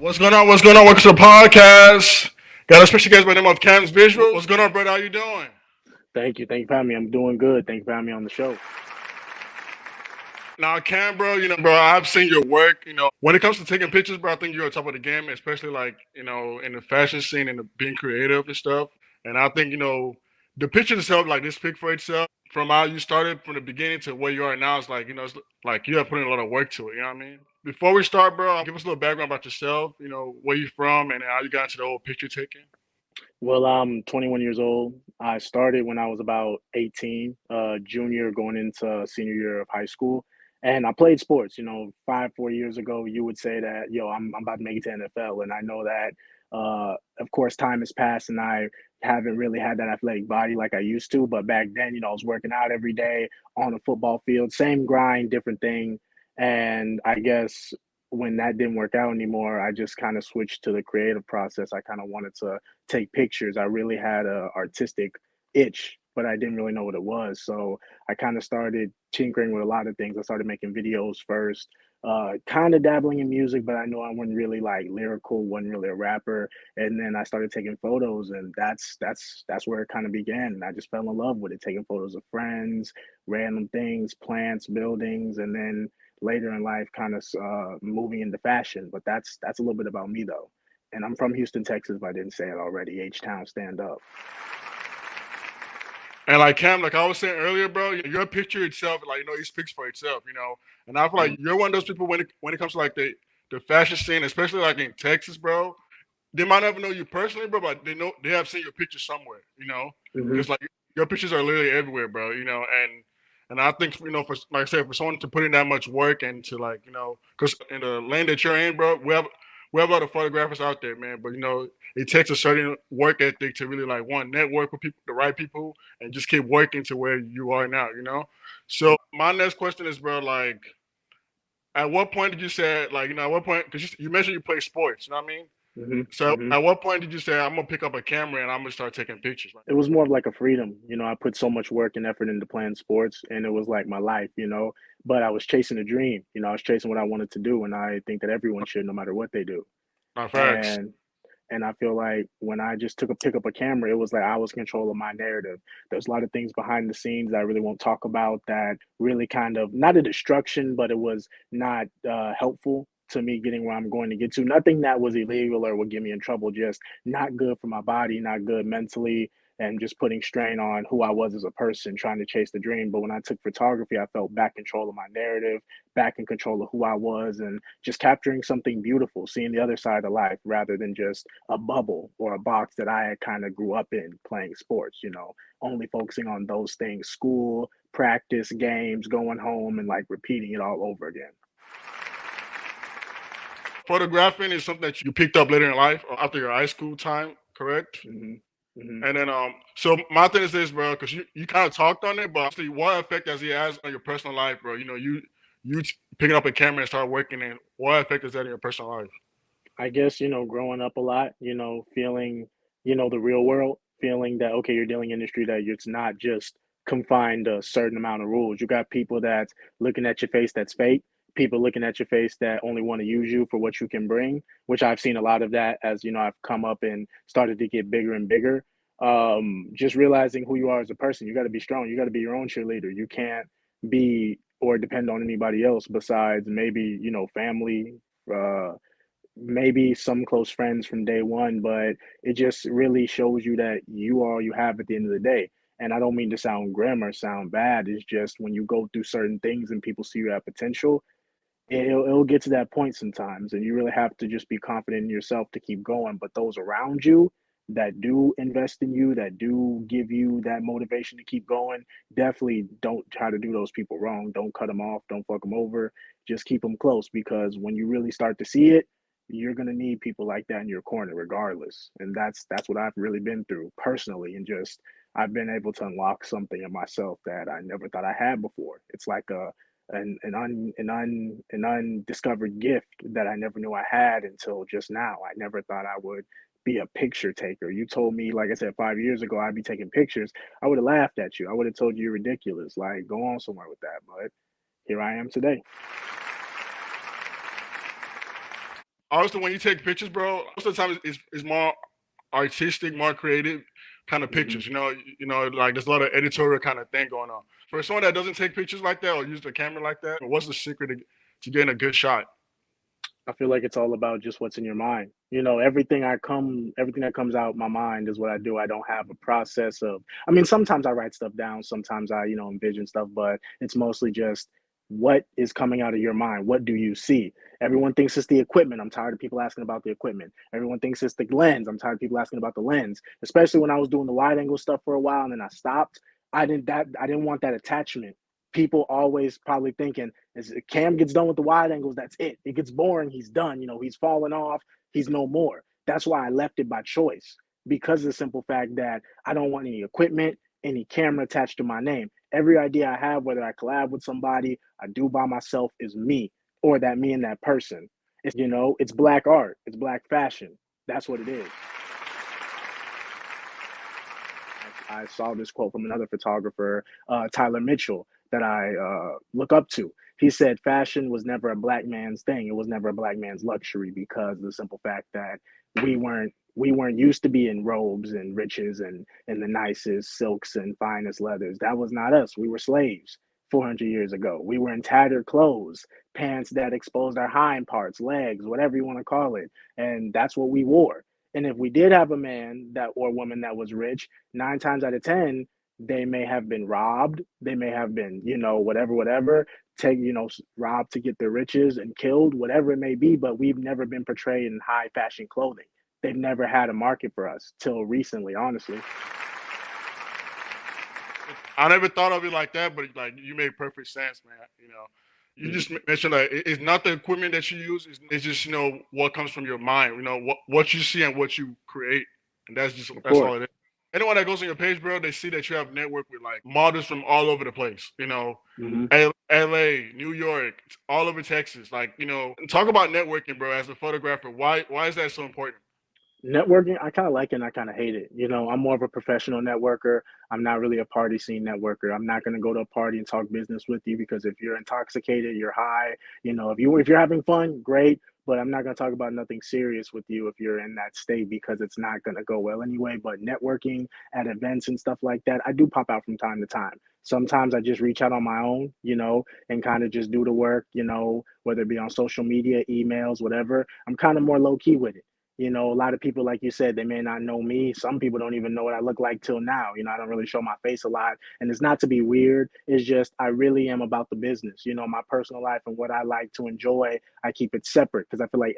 What's going on? What's going on? Welcome to the podcast. Got a special guest by the name of Camsvisual. What's going on, brother? How you doing? Thank you. Thank you for having me. I'm doing good. Thank you for having me on the show. Now, Cam, bro, bro, I've seen your work. When it comes to taking pictures, bro, I think you're on top of the game, especially like, in the fashion scene and being creative and stuff. And I think, the picture itself, like this pic for itself, from how you started from the beginning to where you are now, it's like, it's like you have put in a lot of work to it. You know what I mean? Before we start, bro, give us a little background about yourself, where you from and how you got into the whole picture taking. Well, I'm 21 years old. I started when I was about 18, junior going into senior year of high school. And I played sports, 4 years ago, you would say that, I'm about to make it to NFL. And I know that, of course, time has passed and I haven't really had that athletic body like I used to. But back then, I was working out every day on a football field, same grind, different thing. And I guess when that didn't work out anymore, I just kind of switched to the creative process. I kind of wanted to take pictures. I really had a artistic itch, but I didn't really know what it was. So I kind of started tinkering with a lot of things. I started making videos first, kind of dabbling in music, but I know I wasn't really like lyrical, wasn't really a rapper. And then I started taking photos, and that's where it kind of began. And I just fell in love with it, taking photos of friends, random things, plants, buildings, and then later in life, kind of moving into fashion. But that's a little bit about me though. And I'm from Houston, Texas, but I didn't say it already. H Town, stand up. And like Cam, like I was saying earlier, bro, your picture itself, like it speaks for itself. And I feel like Mm. you're one of those people when it comes to like the fashion scene, especially like in Texas, bro. They might never know you personally, bro, but they have seen your picture somewhere, Hmm. because like your pictures are literally everywhere, bro. And I think for like I said, for someone to put in that much work and to like because in the lane that you're in, bro, we have a lot of photographers out there, man. But it takes a certain work ethic to really like one network with people, the right people, and just keep working to where you are now. So my next question is, bro, like, at what point did you say, like, at what point, because you mentioned you play sports, you know what I mean? Hmm. So Hmm. at what point did you say I'm gonna pick up a camera and I'm gonna start taking pictures? It was more of like a freedom. I put so much work and effort into playing sports, and it was like my life. But I was chasing a dream. I was chasing what I wanted to do, and I think that everyone should, no matter what they do. My facts. And and I feel like when I just took a pick up a camera, it was like I was in control of my narrative. There's a lot of things behind the scenes that I really won't talk about that really kind of not a destruction, but it was not helpful to me getting where I'm going to get to. Nothing that was illegal or would get me in trouble, just not good for my body, not good mentally, and just putting strain on who I was as a person trying to chase the dream. But when I took photography, I felt back control of my narrative, back in control of who I was, and just capturing something beautiful, seeing the other side of life rather than just a bubble or a box that I kind of grew up in playing sports, only focusing on those things, school, practice, games, going home, and like repeating it all over again. Photographing is something that you picked up later in life or after your high school time, correct? Hmm. Hmm. And then so my thing is this, bro, because you kind of talked on it, but honestly, what effect does it has on your personal life, bro? Picking up a camera and start working, and what effect is that in your personal life? I guess, growing up a lot, feeling, the real world, feeling that, okay, you're dealing in an industry that it's not just confined to a certain amount of rules. You got people that's looking at your face that's fake, people looking at your face that only want to use you for what you can bring, which I've seen a lot of that as, I've come up and started to get bigger and bigger. Just realizing who you are as a person, you got to be strong. You got to be your own cheerleader. You can't be or depend on anybody else besides maybe, family, uh, maybe some close friends from day one, but it just really shows you that you are all you have at the end of the day. And I don't mean to sound grim or sound bad. It's just when you go through certain things and people see you have potential, it'll get to that point sometimes. And you really have to just be confident in yourself to keep going. But those around you that do invest in you, that do give you that motivation to keep going, definitely don't try to do those people wrong. Don't cut them off. Don't fuck them over. Just keep them close because when you really start to see it, you're gonna need people like that in your corner, regardless. And that's what I've really been through personally, and just I've been able to unlock something in myself that I never thought I had before. It's like an undiscovered gift that I never knew I had until just now. I never thought I would be a picture taker. You told me, like I said, 5 years ago, I'd be taking pictures. I would have laughed at you. I would have told you you're ridiculous. Like, go on somewhere with that. But here I am today. Also, when you take pictures, bro, most of the time it's more artistic, more creative kind of Hmm. pictures. Like there's a lot of editorial kind of thing going on. For someone that doesn't take pictures like that or use the camera like that, what's the secret to getting a good shot? I feel like it's all about just what's in your mind. Everything that comes out my mind is what I do. I don't have a process of, I mean, sometimes I write stuff down, sometimes I, envision stuff, but it's mostly just what is coming out of your mind. What do you see? Everyone thinks it's the equipment. I'm tired of people asking about the equipment. Everyone thinks it's the lens. I'm tired of people asking about the lens, especially when I was doing the wide angle stuff for a while and then I stopped. I didn't want that attachment. People always probably thinking, as Cam gets done with the wide angles, that's it. It gets boring. He's done. He's falling off. He's no more. That's why I left it by choice, because of the simple fact that I don't want any equipment, any camera attached to my name. Every idea I have, whether I collab with somebody, I do by myself, is me, or that me and that person. It's black art. It's black fashion. That's what it is. I saw this quote from another photographer, Tyler Mitchell, that I look up to. He said fashion was never a black man's thing. It was never a black man's luxury, because of the simple fact that we weren't used to being robes and riches and the nicest silks and finest leathers. That was not us. We were slaves 400 years ago. We were in tattered clothes, pants that exposed our hind parts, legs, whatever you want to call it, and that's what we wore. And if we did have a man that or woman that was rich, 9 times out of 10, they may have been robbed. They may have been, whatever, robbed to get their riches and killed, whatever it may be. But we've never been portrayed in high fashion clothing. They've never had a market for us till recently, honestly. I never thought of it like that, but like you made perfect sense, man. You Mm. just mentioned that it's not the equipment that you use; it's just what comes from your mind. What you see and what you create, and Of that's course. all it is. Anyone that goes on your page, bro, they see that you have network with like models from all over the place. Hmm. L.A., New York, all over Texas. Like talk about networking, bro. As a photographer, why is that so important? Networking, I kind of like it and I kind of hate it. I'm more of a professional networker. I'm not really a party scene networker. I'm not going to go to a party and talk business with you, because if you're intoxicated, you're high. If you're having fun, great. But I'm not going to talk about nothing serious with you if you're in that state, because it's not going to go well anyway. But networking at events and stuff like that, I do pop out from time to time. Sometimes I just reach out on my own, and kind of just do the work, whether it be on social media, emails, whatever. I'm kind of more low key with it. A lot of people, like you said, they may not know me. Some people don't even know what I look like till now. I don't really show my face a lot. And it's not to be weird. It's just I really am about the business. My personal life and what I like to enjoy, I keep it separate, because I feel like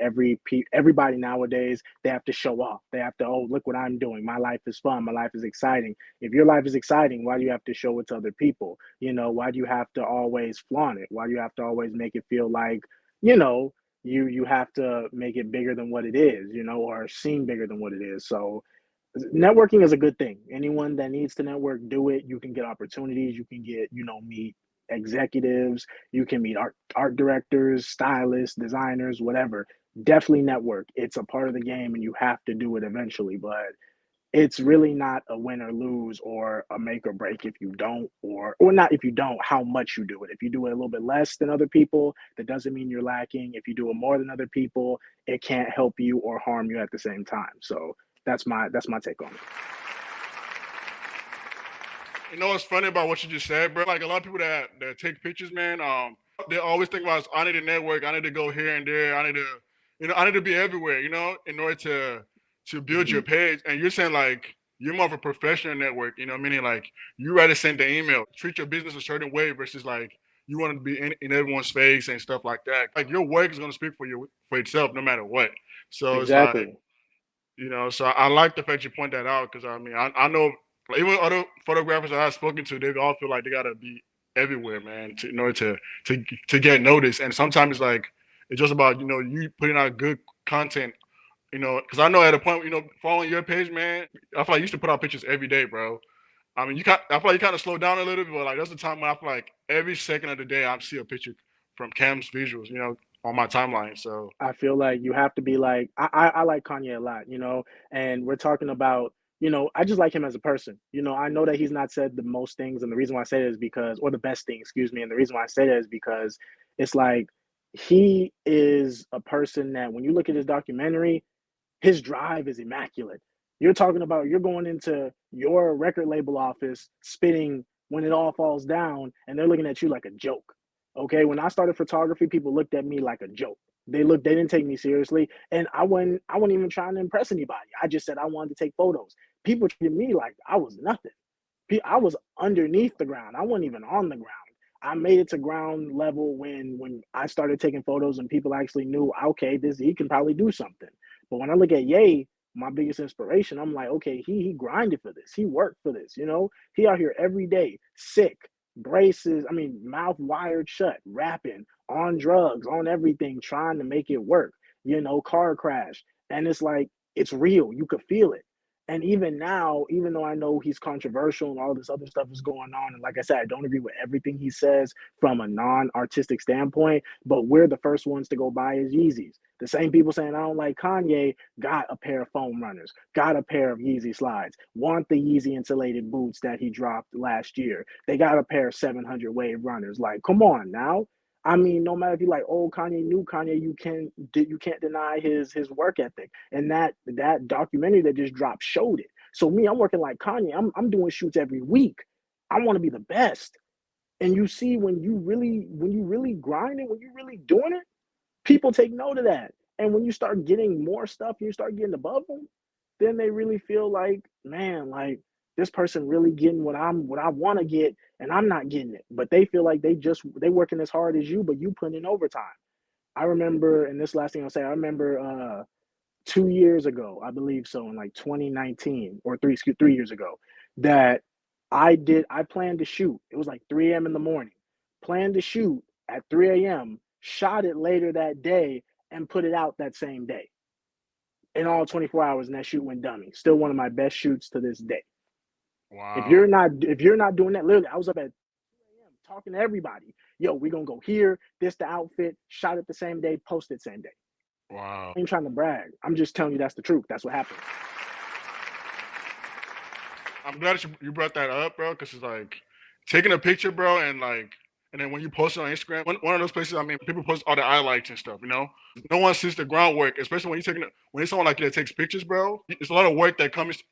everybody nowadays, they have to show off. They have to, oh, look what I'm doing. My life is fun. My life is exciting. If your life is exciting, why do you have to show it to other people? Why do you have to always flaunt it? Why do you have to always make it feel like, you know, you have to make it bigger than what it is, or seem bigger than what it is. So networking is a good thing. Anyone that needs to network, do it. You can get opportunities. You can get, meet executives. You can meet art directors, stylists, designers, whatever. Definitely network. It's a part of the game, and you have to do it eventually. But it's really not a win or lose or a make or break if you don't, or not if you don't, how much you do it. If you do it a little bit less than other people, that doesn't mean you're lacking. If you do it more than other people, it can't help you or harm you at the same time. So that's my take on it. What's funny about what you just said, bro? Like a lot of people that take pictures, man. They always think about, I need to network, I need to go here and there, I need to be everywhere, in order to build your Mhm. page. And you're saying like you're more of a professional network, meaning like you rather send the email, treat your business a certain way versus like you want to be in everyone's face and stuff like that. Like your work is gonna speak for itself no matter what. So it's like Exactly. so I like the fact you point that out because I mean I know like, even other photographers that I've spoken to, they all feel like they gotta be everywhere, man, in order to get noticed. And sometimes it's like it's just about you putting out good content. Because I know at a point, following your page, man, I feel like you used to put out pictures every day, bro. I mean, I feel like you kind of slow down a little bit, but like there's a time when I feel like every second of the day I see a picture from Camsvisuals, on my timeline. So I feel like you have to be like I like Kanye a lot, and we're talking about, I just like him as a person. I know that he's not said the most things, and the reason why I say that is because, or the best thing, excuse me, and the reason why I say that is because it's like he is a person that when you look at his documentary, his drive is immaculate. You're talking about you're going into your record label office spitting when it all falls down, and they're looking at you like a joke. Okay, when I started photography, people looked at me like a joke. They didn't take me seriously, and I wasn't even trying to impress anybody. I just said I wanted to take photos. People treated me like I was nothing. I was underneath the ground. I wasn't even on the ground. I made it to ground level when I started taking photos and people actually knew, okay, this he can probably do something. But when I look at Ye, my biggest inspiration, I'm like, okay, he grinded for this. He worked for this, you know? He out here every day, sick, braces, I mean, mouth wired shut, rapping, on drugs, on everything, trying to make it work, you know, car crash. And it's like, it's real. You could feel it. And even now, even though I know he's controversial and all this other stuff is going on, and like I said, I don't agree with everything he says from a non-artistic standpoint, but we're the first ones to go buy his Yeezys. The same people saying I don't like Kanye got a pair of foam runners, got a pair of Yeezy slides, want the Yeezy insulated boots that he dropped last year. They got a pair of 700 wave runners. Like, come on now. I mean, no matter if you like old Kanye, new Kanye, you can't deny his work ethic. And that documentary that just dropped showed it. So me, I'm working like Kanye. I'm doing shoots every week. I want to be the best. And you see when you really grinding, when you really doing it, people take note of that. And when you start getting more stuff, you start getting above them, then they really feel like, man, like this person really getting what I want to get, and I'm not getting it. But they feel like they working as hard as you, but you putting in overtime. I remember, and this last thing I'll say, I remember 2 years ago, I believe so, in like 2019 or 3 years ago, that I planned to shoot. It was like 3 a.m. in the morning. Planned to shoot at 3 a.m., shot it later that day, and put it out that same day. In all 24 hours, and that shoot went dummy. Still one of my best shoots to this day. Wow. If you're not doing that, literally, I was up at 2 a.m. talking to everybody. Yo, we gonna go here. This the outfit. Shot it the same day. Posted same day. Wow. I ain't trying to brag. I'm just telling you that's the truth. That's what happened. I'm glad you brought that up, bro, because it's like taking a picture, bro, and like, and then when you post it on Instagram, one of those places, I mean, people post all the highlights and stuff, you know? No one sees the groundwork, especially when you're when it's someone like you that takes pictures, bro. It's a lot of work that comes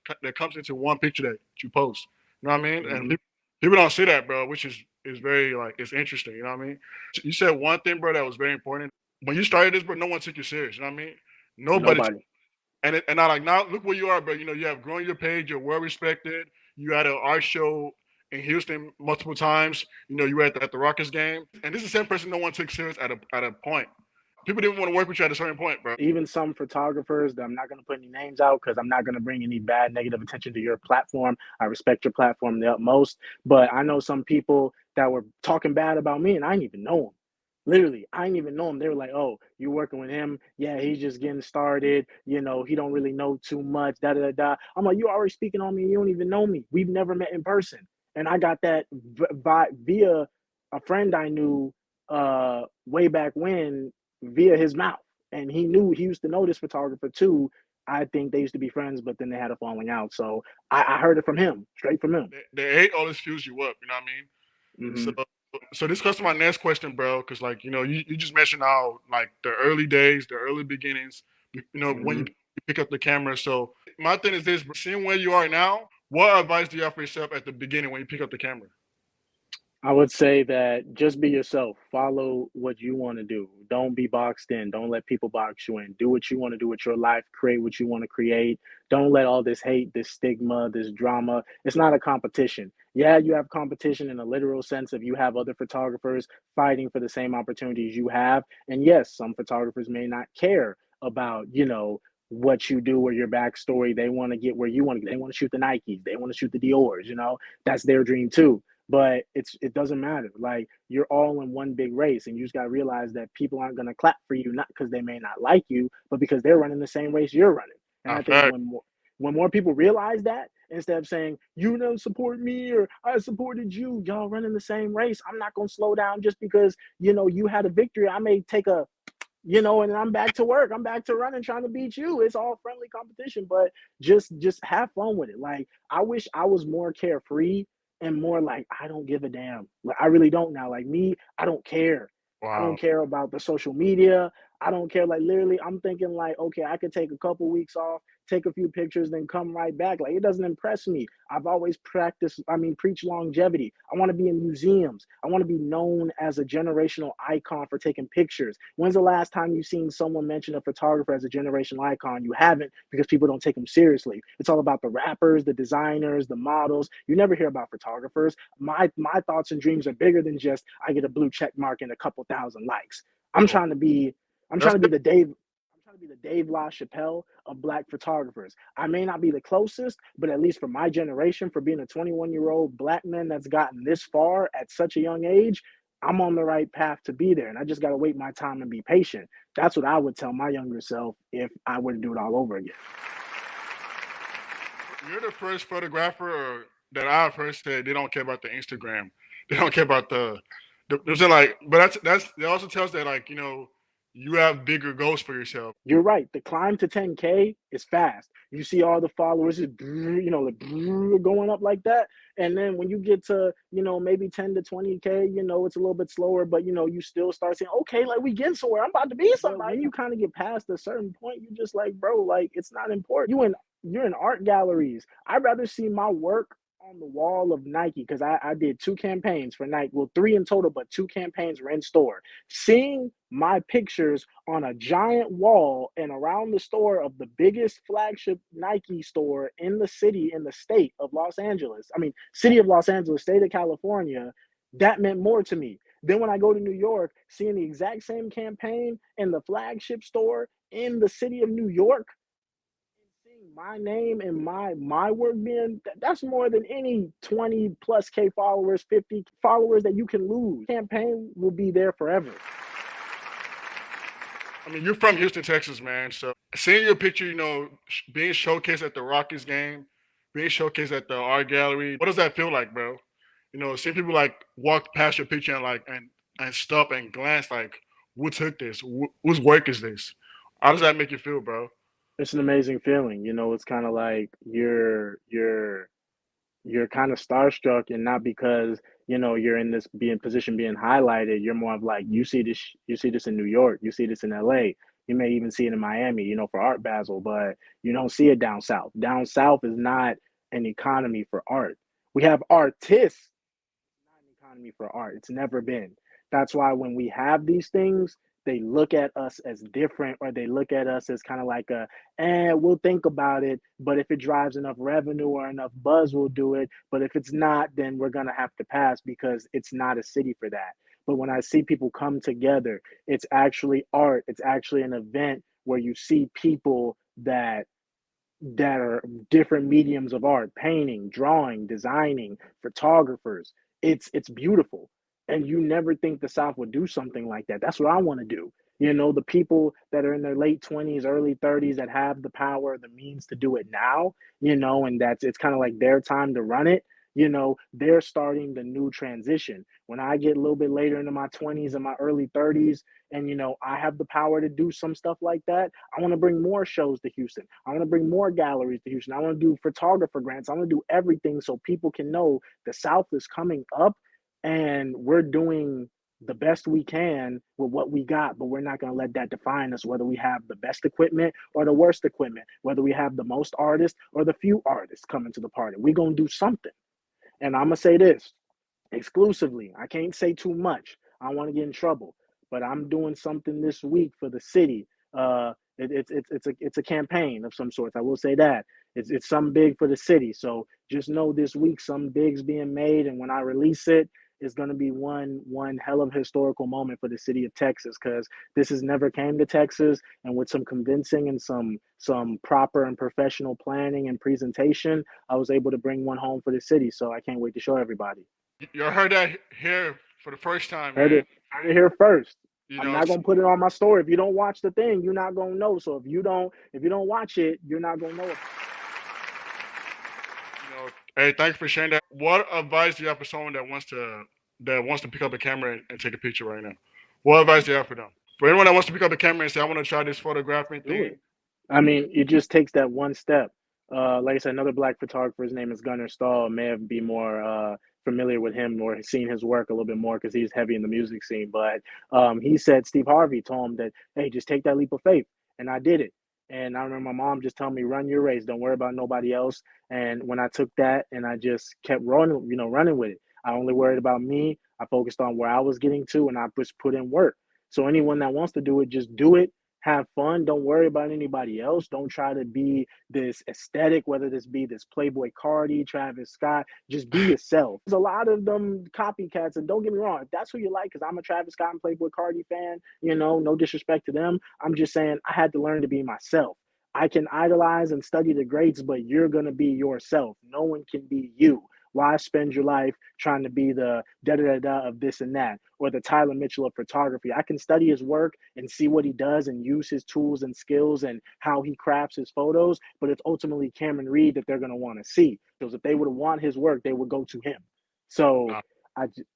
into one picture that you post. You know what I mean? And Mm-hmm. people don't see that, bro, which is very like it's interesting. You know what I mean? You said one thing, bro, that was very important. When you started this, bro, no one took you serious. You know what I mean? Nobody. Nobody. And I like now look where you are, bro. You know, you have grown your page, you're well respected. You had an art show in Houston multiple times. You know, you were at the Rockets game. And this is the same person no one took serious at a point. People didn't want to work with you at a certain point, bro. Even some photographers that I'm not going to put any names out because I'm not going to bring any bad negative attention to your platform. I respect your platform the utmost, but I know some people that were talking bad about me and I didn't even know them. Literally, I didn't even know him. They were like, "Oh, you working with him? Yeah, he's just getting started. You know, he don't really know too much." Da da da da. I'm like, "You already speaking on me? You don't even know me. We've never met in person." And I got that via a friend I knew way back when via his mouth, and he used to know this photographer too. I think they used to be friends, but then they had a falling out. So I heard it from him, straight from him. They hate always fuse you up. You know what I mean? So Hmm. so this comes to my next question, bro, because like you know you just mentioned how like the early days, the early beginnings, you know when you Hmm. pick up the camera. So my thing is this: seeing where you are now, what advice do you have for yourself at the beginning when you pick up the camera? I would say that just be yourself. Follow what you want to do. Don't be boxed in. Don't let people box you in. Do what you want to do with your life. Create what you want to create. Don't let all this hate, this stigma, this drama. It's not a competition. Yeah, you have competition in a literal sense if you have other photographers fighting for the same opportunities you have. And yes, some photographers may not care about, what you do or your backstory. They want to get where you want to get. They want to shoot the Nikes. They want to shoot the Dior's. That's their dream too, but it doesn't matter. Like, you're all in one big race, and you just got to realize that people aren't going to clap for you, not because they may not like you, but because they're running the same race you're running. And Nah, I think fact. when more people realize that, instead of saying you don't support me or I supported you, y'all running the same race. I'm not going to slow down just because you had a victory. I may take and I'm back to work. I'm back to running, trying to beat you. It's all friendly competition, but just have fun with it. Like, I wish I was more carefree and more like, I don't give a damn. Like, I really don't now. Like me, I don't care. I don't Wow. care about the social media. I don't care. Like literally, I'm thinking like, okay, I could take a couple weeks off, take a few pictures, then come right back. Like it doesn't impress me. I've always preach longevity. I want to be in museums. I want to be known as a generational icon for taking pictures. When's the last time you've seen someone mention a photographer as a generational icon? You haven't, because people don't take them seriously. It's all about the rappers, the designers, the models. You never hear about photographers. My thoughts and dreams are bigger than just I get a blue check mark and a couple thousand likes. I'm Oh, trying to be I'm that's trying to be the Dave I'm trying to be the Dave LaChapelle of black photographers. I may not be the closest, but at least for my generation, for being a 21-year-old black man that's gotten this far at such a young age, I'm on the right path to be there. And I just got to wait my time and be patient. That's what I would tell my younger self if I were to do it all over again. you're the first photographer that I've heard say they don't care about the Instagram. They don't care about there's like, but that's that also tells that like you have bigger goals for yourself. You're right. The climb to 10K is fast. You see all the followers, like going up like that. And then when you get to, maybe 10 to 20K, it's a little bit slower, but you still start saying, okay, like we get somewhere. I'm about to be somebody. But when you kind of get past a certain point, you just like, bro, like it's not important. You're in art galleries. I'd rather see my work on the wall of Nike because I did 2 campaigns for Nike. Well, 3 in total, but 2 campaigns were in store. Seeing my pictures on a giant wall and around the store of the biggest flagship Nike store in the city, in the state of Los Angeles. I mean, city of Los Angeles, state of California, that meant more to me. Then when I go to New York, seeing the exact same campaign in the flagship store in the city of New York, seeing my name and my work being that's more than any 20 plus K followers, 50 followers that you can lose. Campaign will be there forever. I mean, you're from Houston, Texas, man. So seeing your picture, being showcased at the Rockies game, being showcased at the art gallery, what does that feel like, bro? Seeing people like walk past your picture and like and stop and glance like, who took this? Whose work is this? How does that make you feel, bro? It's an amazing feeling. It's kind of like you're kind of starstruck, and not because you're in this being position being highlighted. You're more of like you see this in New York, you see this in LA, you may even see it in Miami, for Art Basel, but you don't see it down south. Down south is not an economy for art. We have artists, not an economy for art. It's never been. That's why when we have these things, they look at us as different, or they look at us as kind of like we'll think about it, but if it drives enough revenue or enough buzz, we'll do it. But if it's not, then we're gonna have to pass because it's not a city for that. But when I see people come together, it's actually art. It's actually an event where you see people that are different mediums of art, painting, drawing, designing, photographers. It's beautiful. And you never think the South would do something like that. That's what I want to do. The people that are in their late 20s, early 30s that have the power, the means to do it now, and that's it's kind of like their time to run it. They're starting the new transition. When I get a little bit later into my 20s and my early 30s, and I have the power to do some stuff like that, I want to bring more shows to Houston. I want to bring more galleries to Houston. I want to do photographer grants. I want to do everything so people can know the South is coming up, and we're doing the best we can with what we got, but we're not going to let that define us, whether we have the best equipment or the worst equipment, whether we have the most artists or the few artists coming to the party. We're going to do something. And I'm going to say this exclusively. I can't say too much. I don't want to get in trouble, but I'm doing something this week for the city. It's a campaign of some sort. I will say that it's some big for the city. So just know this week some bigs being made, and when I release it, it's going to be one hell of a historical moment for the city of Texas, because this has never came to Texas, and with some convincing and some proper and professional planning and presentation, I was able to bring one home for the city. So I can't wait to show everybody. You heard that here for the first time, Heard man. it here first. You I'm know, not gonna put it on my story. If you don't watch the thing, you're not gonna know. So if you don't watch it, you're not gonna know. hey, thanks for sharing that. What advice do you have for someone that wants to pick up a camera and take a picture right now? What advice do you have for them? For anyone that wants to pick up a camera and say, I want to try this photographing Do thing. it. I mean, it just takes that one step. Like I said, another black photographer, his name is Gunnar Stahl, may have be more familiar with him or seen his work a little bit more because he's heavy in the music scene. But he said Steve Harvey told him that, hey, just take that leap of faith. And I did it. And I remember my mom just telling me, run your race, don't worry about nobody else. And when I took that and I just kept running, running with it, I only worried about me. I focused on where I was getting to, and I just put in work. So anyone that wants to do it, just do it. Have fun. Don't worry about anybody else. Don't try to be this aesthetic, whether this be this Playboy Cardi, Travis Scott. Just be yourself. There's a lot of them copycats, and don't get me wrong, if that's who you like, because I'm a Travis Scott and Playboy Cardi fan, no disrespect to them. I'm just saying I had to learn to be myself. I can idolize and study the greats, but you're going to be yourself. No one can be you. Why spend your life trying to be the da da da da of this and that, or the Tyler Mitchell of photography? I can study his work and see what he does and use his tools and skills and how he crafts his photos, but it's ultimately Cameron Reed that they're going to want to see. Because if they would want his work, they would go to him. So Nah,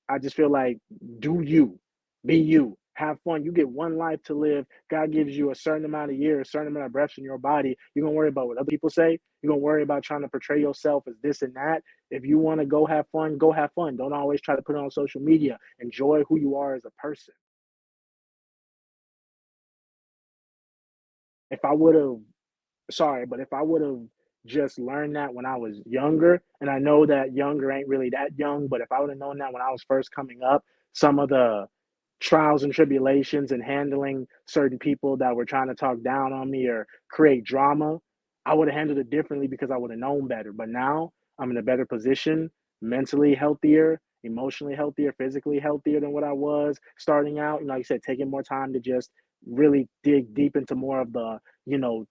I just feel like, do you, be you, have fun. You get one life to live. God gives you a certain amount of years, a certain amount of breaths in your body. You're going to worry about what other people say. You're going to worry about trying to portray yourself as this and that. If you want to go have fun, go have fun. Don't always try to put it on social media. Enjoy who you are as a person. If I would have Sorry, but if I would have just learned that when I was younger, and I know that younger ain't really that young, but if I would have known that when I was first coming up, some of the trials and tribulations and handling certain people that were trying to talk down on me or create drama, I would have handled it differently because I would have known better. But now I'm in a better position, mentally healthier, emotionally healthier, physically healthier than what I was starting out. Like you said, taking more time to just really dig deep into more of the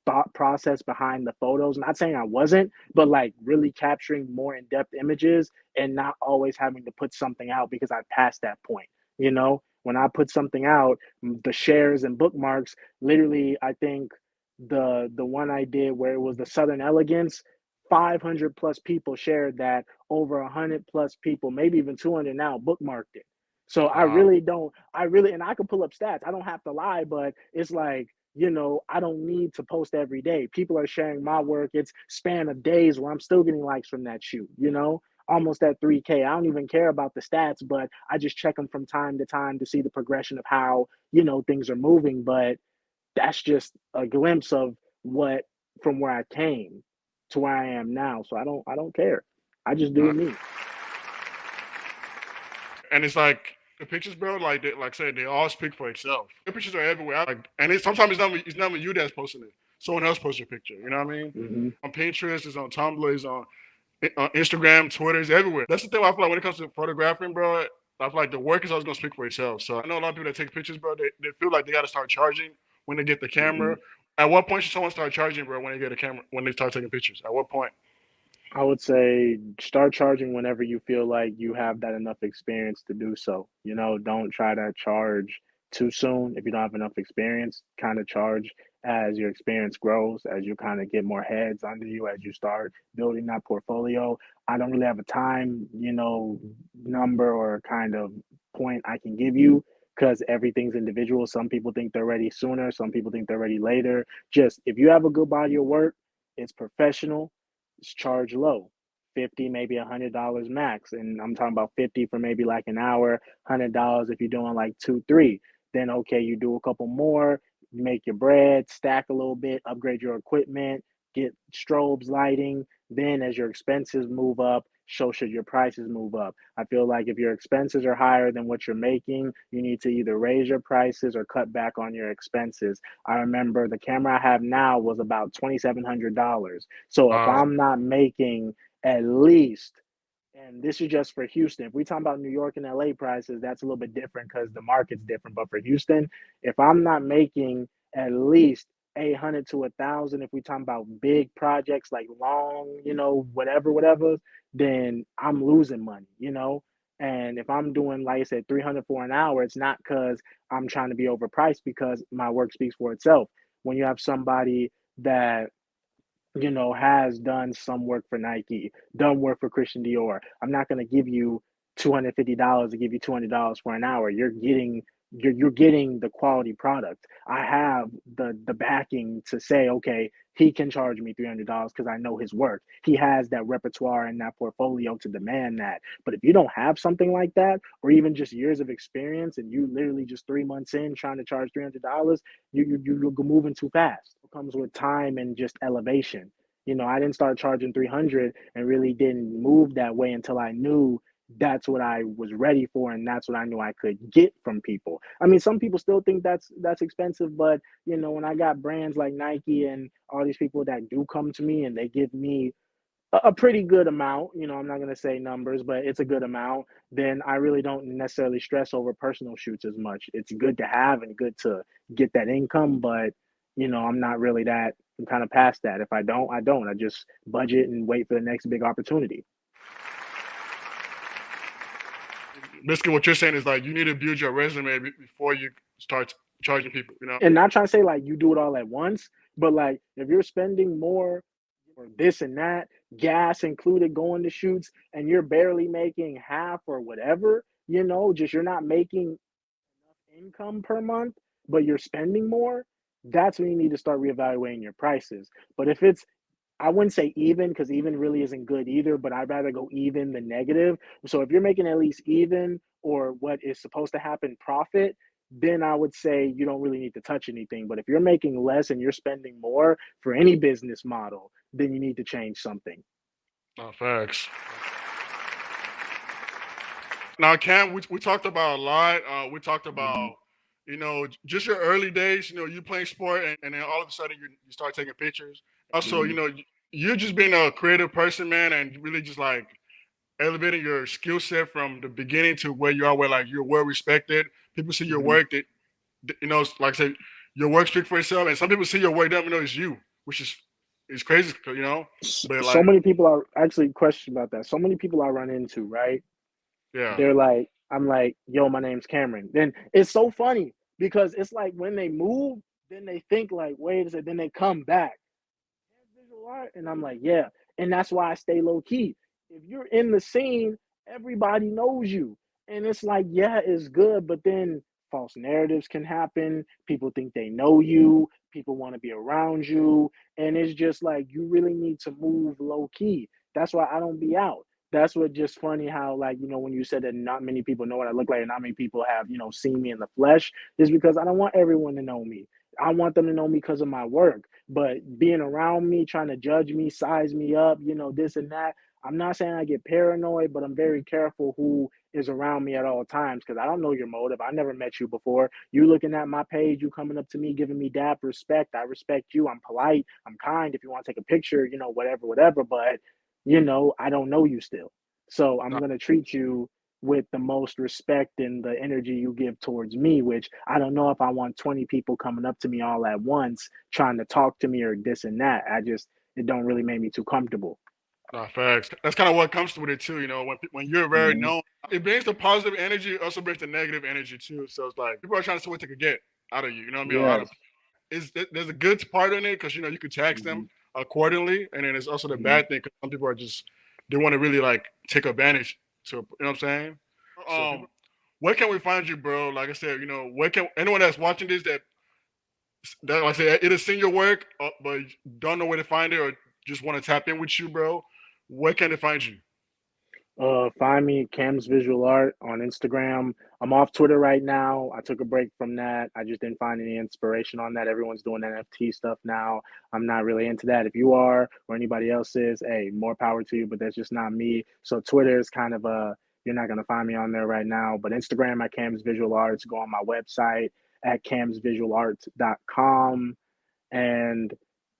thought process behind the photos. Not saying I wasn't, but like really capturing more in-depth images and not always having to put something out because I passed that point. When I put something out, the shares and bookmarks, literally, I think the one I did where it was the Southern Elegance, 500 plus people shared that, over 100 plus people, maybe even 200 now bookmarked it. So wow. and I can pull up stats. I don't have to lie, but it's like, I don't need to post every day. People are sharing my work. It's span of days where I'm still getting likes from that shoot, almost at 3K. I don't even care about the stats, but I just check them from time to time to see the progression of how, things are moving. But that's just a glimpse of what, from where I came to where I am now. So I don't care. I just do Nah. me. And it's like the pictures, bro. Like I said, they all speak for itself. The pictures are everywhere. And sometimes it's not you that's posting it. Someone else posts your picture. You know what I mean? Hmm. On Pinterest, it's on Tumblr, it's on Instagram, Twitter, it's everywhere. That's the thing I feel like when it comes to photographing, bro. I feel like the work is always gonna speak for itself. So I know a lot of people that take pictures, bro. They feel like they gotta start charging when they get the Hmm. camera. At what point should someone start charging, bro? When they get a camera, when they start taking pictures? At what point? I would say start charging whenever you feel like you have that enough experience to do so. Don't try to charge too soon if you don't have enough experience. Kind of charge as your experience grows, as you kind of get more heads under you, as you start building that portfolio. I don't really have a time, number or kind of point I can give you because everything's individual. Some people think they're ready sooner, some people think they're ready later. Just if you have a good body of work, it's professional, charge low. 50, maybe $100 max. And I'm talking about 50 for maybe like an hour, $100 if you're doing like two, three. Then okay, you do a couple more, make your bread, stack a little bit, upgrade your equipment, get strobes lighting. Then as your expenses move up, so should your prices move up. I feel like if your expenses are higher than what you're making, you need to either raise your prices or cut back on your expenses. I remember the camera I have now was about $2,700. So if Uh, I'm not making at least, and this is just for Houston, if we talk about New York and LA prices, that's a little bit different because the market's different. But for Houston, if I'm not making at least 800 to 1,000, if we talk about big projects like long, whatever, then I'm losing money. And if I'm doing, like I said, 300 for an hour, it's not because I'm trying to be overpriced, because my work speaks for itself. When you have somebody that has done some work for Nike, done work for Christian Dior, I'm not going to give you $250 to give you $200 for an hour. You're getting you're getting the quality product. I have the backing to say, okay, he can charge me $300 because I know his work. He has that repertoire and that portfolio to demand that. But if you don't have something like that, or even just years of experience, and you literally just 3 months in trying to charge $300, you're moving too fast. It comes with time and just elevation. I didn't start charging 300 and really didn't move that way until I knew that's what I was ready for, and that's what I knew I could get from people. I mean, some people still think that's expensive, but when I got brands like Nike and all these people that do come to me and they give me a pretty good amount, I'm not going to say numbers, but it's a good amount, then I really don't necessarily stress over personal shoots as much. It's good to have and good to get that income, but I'm not really that. I'm kind of past that. If I don't, I don't. I just budget and wait for the next big opportunity. Basically, what you're saying is like you need to build your resume before you start charging people. And not trying to say like you do it all at once, but like if you're spending more or this and that, gas included going to shoots, and you're barely making half or whatever, just you're not making income per month, but you're spending more, that's when you need to start reevaluating your prices. But if it's, I wouldn't say even because even really isn't good either, but I'd rather go even than negative. So if you're making at least even or what is supposed to happen profit, then I would say you don't really need to touch anything. But if you're making less and you're spending more for any business model, then you need to change something. Facts. Now, Cam, we talked about a lot. We talked Mm-hmm. about, just your early days. You playing sport, and then all of a sudden you start taking pictures. Also, Mm-hmm. you're just being a creative person, man, and really just like elevating your skill set from the beginning to where you are, where like you're well respected. People see your Mm-hmm. work. Like I said, your work speaks for itself, and some people see your work, don't even know it's you, which is crazy, But So like, many people are actually question about that. So many people I run into, right? yeah, They're like, I'm like, yo, my name's Cameron. Then it's so funny because it's like when they move, then they think like, wait a second, then they come back. Visual art, and I'm like, yeah, and that's why I stay low key. If you're in the scene, everybody knows you, and it's like, yeah, it's good, but then false narratives can happen. People think they know you. People want to be around you, and it's just like you really need to move low key. That's why I don't be out. That's what just funny how like when you said that not many people know what I look like and not many people have seen me in the flesh is because I don't want everyone to know me. I want them to know me because of my work. But being around me, trying to judge me, size me up, this and that. I'm not saying I get paranoid, but I'm very careful who is around me at all times because I don't know your motive. I never met you before. You looking at my page, you coming up to me, giving me dap respect. I respect you. I'm polite. I'm kind. If you want to take a picture, whatever, whatever. But, I don't know you still. So I'm no, going to treat you with the most respect and the energy you give towards me, which I don't know if I want 20 people coming up to me all at once trying to talk to me or this and that. It don't really make me too comfortable. no, facts. That's kind of what comes with it too. When you're very Mm-hmm. known, it brings the positive energy, it also brings the negative energy too. So it's like people are trying to see what they could get out of you. You know what I mean? Or out of Yes. there's a good part in it because you could tax Mm-hmm. them accordingly, and then there's also the Mm-hmm. bad thing because some people are just they want to really like take advantage. To what I'm saying? Um, where can we find you, bro? Like I said, where can anyone that's watching this that like I said either seen your work but don't know where to find it or just want to tap in with you, bro? Where can they find you? Find me Camsvisual Art on Instagram. I'm off Twitter right now. I took a break from that. I just didn't find any inspiration on that. Everyone's doing NFT stuff now. I'm not really into that. If you are or anybody else is, hey, more power to you, but that's just not me. So Twitter is kind of you're not gonna find me on there right now. But Instagram at Camsvisual Arts, go on my website at camsvisualarts.com. And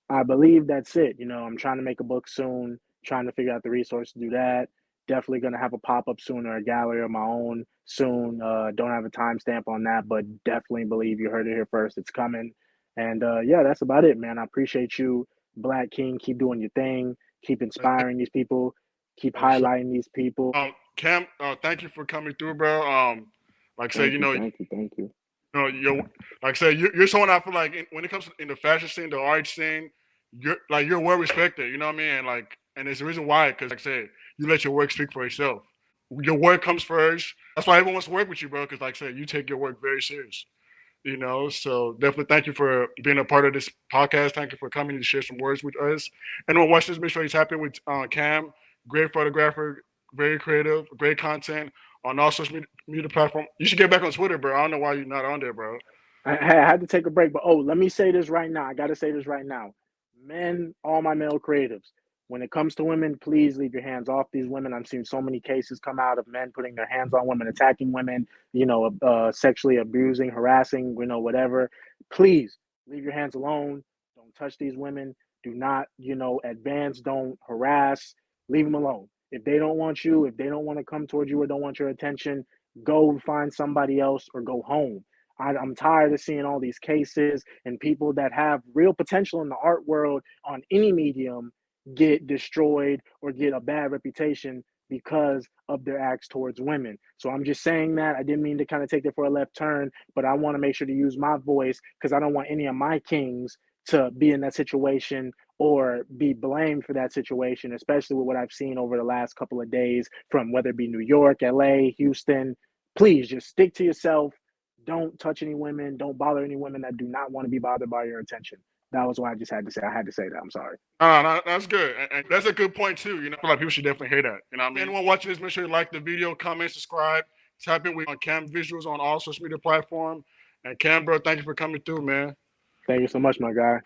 I believe that's it. I'm trying to make a book soon, trying to figure out the resource to do that. Definitely going to have a pop up soon or a gallery of my own soon. Don't have a timestamp on that, but definitely believe you heard it here first. It's coming. And yeah, that's about it, man. I appreciate you, Black King. Keep doing your thing. Keep inspiring these people. Keep Oh, so, highlighting these people. Cam, thank you for coming through, bro. Like I said, Thank you. Thank you. Thank you. you're like I said, you're someone I feel like when it comes to, in the fashion scene, the art scene, you're well respected. You know what I mean? And there's a reason why, because like I said, you let your work speak for itself. your work comes first. That's why everyone wants to work with you, bro. Because like I said, you take your work very serious. So definitely thank you for being a part of this podcast. Thank you for coming to share some words with us. Anyone watch this, make sure he's happy with Cam. Great photographer, very creative, great content on all social media platform. You should get back on Twitter, bro. I don't know why you're not on there, bro. I had to take a break, but let me say this right now. I got to say this right now. Men, all my male creatives, when it comes to women, please leave your hands off these women. I'm seeing so many cases come out of men putting their hands on women, attacking women, sexually abusing, harassing, whatever. Please leave your hands alone. Don't touch these women. Do not, advance. Don't harass. Leave them alone. If they don't want you, if they don't want to come towards you or don't want your attention, go find somebody else or go home. I'm tired of seeing all these cases and people that have real potential in the art world on any medium get destroyed or get a bad reputation because of their acts towards women. So I'm just saying that. I didn't mean to kind of take it for a left turn, but I want to make sure to use my voice because I don't want any of my kings to be in that situation or be blamed for that situation, especially with what I've seen over the last couple of days from whether it be New York, LA, Houston. Please just stick to yourself. Don't touch any women. Don't bother any women that do not want to be bothered by your attention. That was what I just had to say. I had to say that. I'm sorry. No, that's good. And that's a good point, too. I feel like people should definitely hear that. I mean? Anyone watching this, make sure you like the video, comment, subscribe. Tap in with on Camsvisuals on all social media platforms. And Cam, bro, thank you for coming through, man. Thank you so much, my guy.